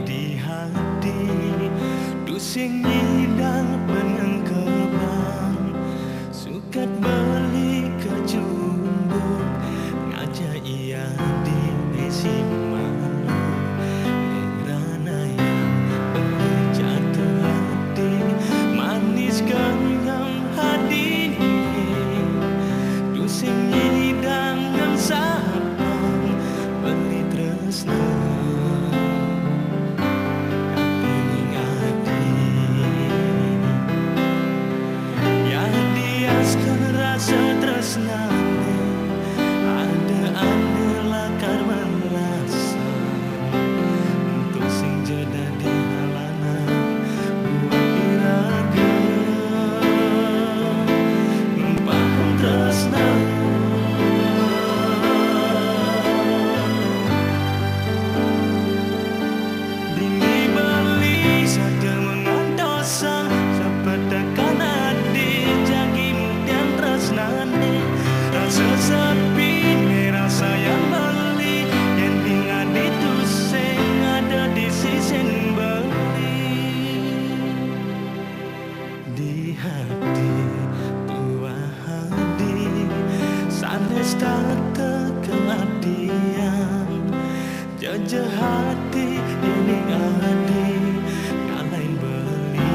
di hati dusing nyidang penengkebang sukat beli kejumbuk ngajak ia di desi malu rana yang jatuh hati manis kenyang hati dusing nyidang yang sapang beli tresna. Rasa tresnane ada lakar merasa untuk sing jeda di halanan buat iraga paham tresna dingin beli saja mengantosang sepedakan adi jagimu rasa sepi rasa yang beli yang tinggal itu sing ada di sisi beli di hati tua hati sanes tak keladian jajah hati ini adi ngalahin beli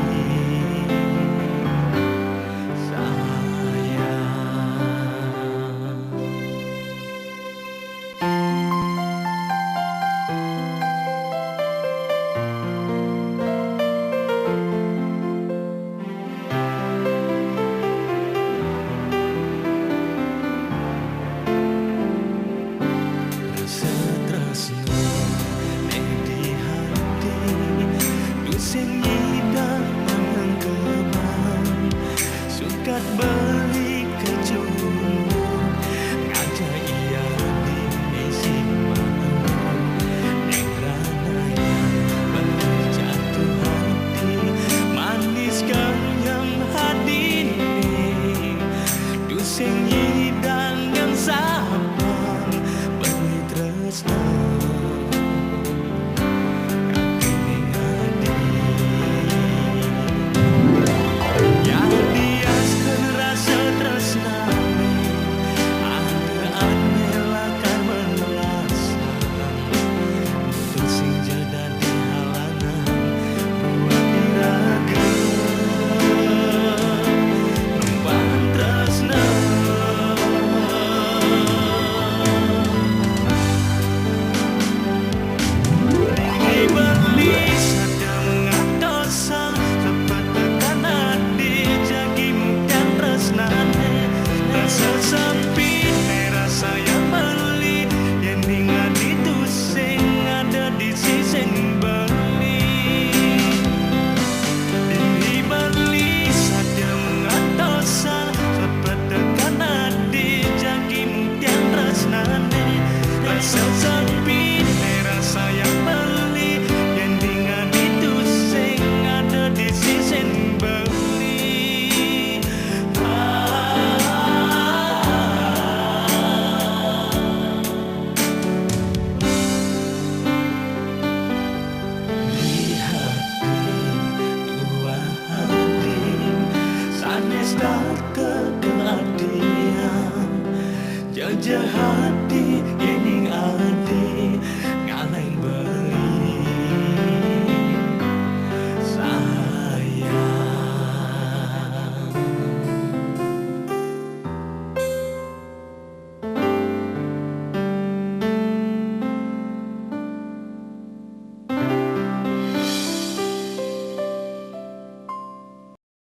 sukat beli kejumbuk ngajak ia di isi malu rana yang beli jatuh hati manis kenyang hati dusing nyidang yang sapang beli tresna. Jajah hati